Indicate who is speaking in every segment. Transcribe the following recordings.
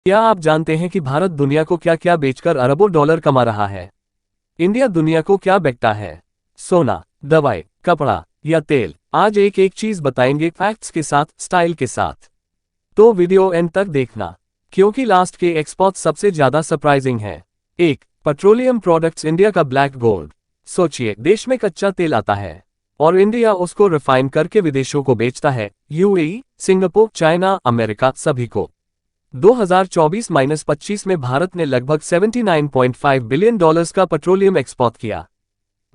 Speaker 1: क्या आप जानते हैं कि भारत दुनिया को क्या क्या बेचकर अरबों डॉलर कमा रहा है? इंडिया दुनिया को क्या बेचता है? सोना, दवाई, कपड़ा या तेल? आज एक एक चीज बताएंगे फैक्ट्स के साथ, स्टाइल के साथ। तो वीडियो एंड तक देखना, क्योंकि लास्ट के एक्सपोर्ट सबसे ज्यादा सरप्राइजिंग है। 1. पेट्रोलियम प्रोडक्ट्स इंडिया का ब्लैक गोल्ड। सोचिए, देश में कच्चा तेल आता है और इंडिया उसको रिफाइन करके विदेशों को बेचता है। यूएई, सिंगापुर, चाइना, अमेरिका, सभी को। 2024-25 में भारत ने लगभग 79.5 बिलियन डॉलर्स का पेट्रोलियम एक्सपोर्ट किया।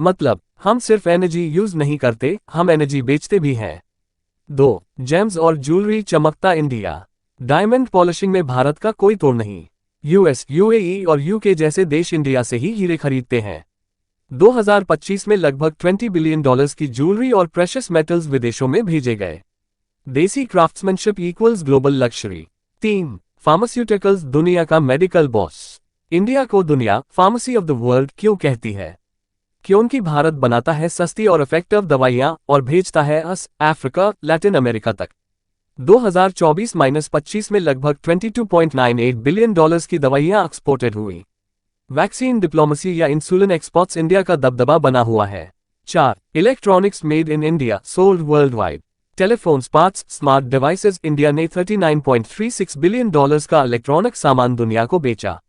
Speaker 1: मतलब, हम सिर्फ एनर्जी यूज नहीं करते, हम एनर्जी बेचते भी हैं। 2. जेम्स और ज्वेलरी चमकता इंडिया। डायमंड पॉलिशिंग में भारत का कोई तोड़ नहीं। यूएस, यूएई और यूके जैसे देश इंडिया से ही हीरे खरीदते हैं। 2025 में लगभग 20 बिलियन डॉलर्स की ज्वेलरी और प्रेशियस मेटल्स विदेशों में भेजे गए। देसी craftsmanship equals global luxury. 3. Pharmaceuticals दुनिया का मेडिकल बॉस। इंडिया को दुनिया फार्मेसी ऑफ द वर्ल्ड क्यों कहती है? क्योंकि भारत बनाता है सस्ती और इफेक्टिव दवाइयां और भेजता है अफ्रीका, लैटिन अमेरिका तक। 2024-25 में लगभग 22.98 बिलियन डॉलर्स की दवाइयां एक्सपोर्टेड हुई। वैक्सीन डिप्लोमेसी या इंसुलिन एक्सपोर्ट्स इंडिया का दबदबा बना हुआ है। 4. Electronics made in India sold world wide. Telephones, parts, smart devices, India ने 39.36 बिलियन डॉलर्स का इलेक्ट्रॉनिक सामान दुनिया को बेचा।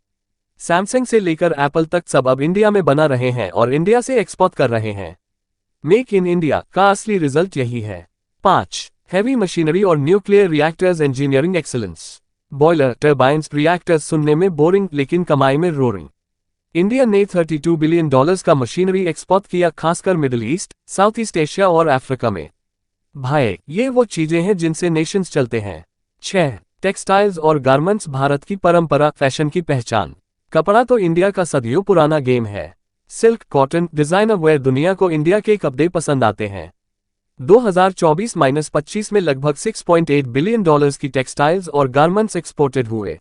Speaker 1: सैमसंग से लेकर एप्पल तक सब अब इंडिया में बना रहे हैं और इंडिया से एक्सपोर्ट कर रहे हैं। मेक इन इंडिया का असली रिजल्ट यही है। 5. हैवी मशीनरी और nuclear reactors engineering excellence. Boiler, turbines, reactors सुनने में बोरिंग लेकिन कमाई में रोरिंग। इंडिया ने 32 बिलियन डॉलर्स का मशीनरी एक्सपोर्ट किया, खासकर middle east, south east Asia और अफ्रीका में। भाई, ये वो चीजें हैं जिनसे नेशंस चलते हैं। 6. टेक्सटाइल्स और गारमेंट्स भारत की परंपरा, फैशन की पहचान। कपड़ा तो इंडिया का सदियों पुराना गेम है। सिल्क, कॉटन, डिजाइनर वेयर, दुनिया को इंडिया के कपड़े पसंद आते हैं। 2024-25 में लगभग 6.8 बिलियन डॉलर्स की टेक्सटाइल्स और गारमेंट्स एक्सपोर्टेड हुए।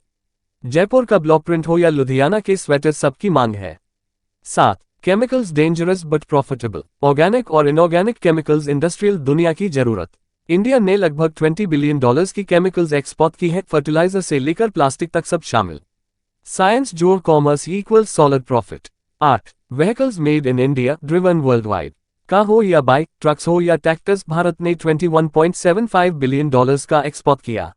Speaker 1: जयपुर का ब्लॉक प्रिंट हो या लुधियाना के स्वेटर, सबकी मांग है। 7. Chemicals dangerous but profitable. Organic और इनऑर्गेनिक केमिकल्स इंडस्ट्रियल दुनिया की जरूरत। इंडिया ने लगभग 20 बिलियन डॉलर्स की केमिकल्स एक्सपोर्ट की है, फर्टिलाइजर से लेकर प्लास्टिक तक सब शामिल। साइंस जोड़ commerce equals solid profit. 8. Vehicles made in India driven world wide. Car हो या बाइक, ट्रक्स हो या ट्रैक्टर्स, भारत ने 21.75 बिलियन डॉलर्स का एक्सपोर्ट किया।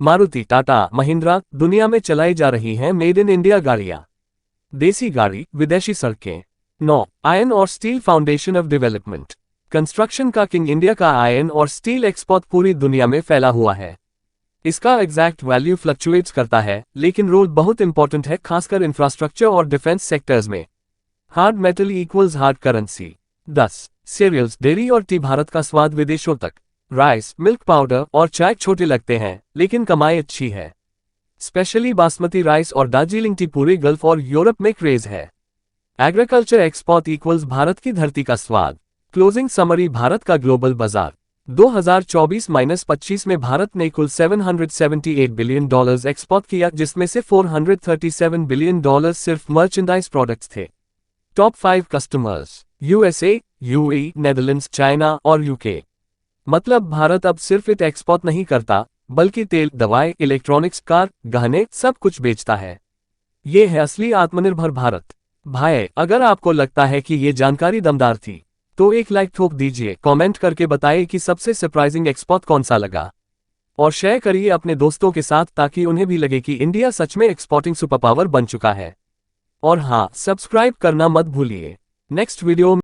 Speaker 1: मारुति, टाटा, महिंद्रा, दुनिया में चलाई जा रही हैं मेड इन इंडिया गाड़ियां। देसी गाड़ी, विदेशी सड़कें। 9. आयरन और steel foundation of development. Construction का किंग इंडिया का आयरन और स्टील एक्सपोर्ट पूरी दुनिया में फैला हुआ है। इसका एग्जैक्ट वैल्यू फ्लक्चुएट्स करता है, लेकिन रोल बहुत इंपॉर्टेंट है, खासकर इंफ्रास्ट्रक्चर और डिफेंस सेक्टर्स में। Hard metal equals hard currency. 10. Cereals, dairy और टी, भारत का स्वाद विदेशों तक। राइस, मिल्क पाउडर और चाय छोटे लगते हैं, लेकिन कमाई अच्छी है। स्पेशली बासमती राइस और दार्जिलिंग टी पूरे गल्फ और यूरोप में क्रेज है। एग्रीकल्चर एक्सपोर्ट इक्वल्स भारत की धरती का स्वाद। क्लोजिंग समरी, भारत का ग्लोबल बाजार। 2024-25 में भारत ने कुल 778 बिलियन डॉलर्स एक्सपोर्ट किया, जिसमें से 437 बिलियन डॉलर्स सिर्फ मर्चेंडाइज प्रोडक्ट्स थे। Top 5 customers: USA, UAE, Netherlands, China और यूके। मतलब भारत अब सिर्फ इट एक्सपोर्ट नहीं करता, बल्कि तेल, दवाई, इलेक्ट्रॉनिक्स, कार, गहने, सब कुछ बेचता है। ये है असली आत्मनिर्भर भारत। भाई, अगर आपको लगता है कि ये जानकारी दमदार थी, तो एक लाइक ठोक दीजिए, कमेंट करके बताइए कि सबसे सरप्राइजिंग एक्सपोर्ट कौन सा लगा, और शेयर करिए अपने दोस्तों के साथ ताकि उन्हें भी लगे कि इंडिया सच में एक्सपोर्टिंग सुपर पावर बन चुका है। और हाँ, सब्सक्राइब करना मत भूलिए। Next video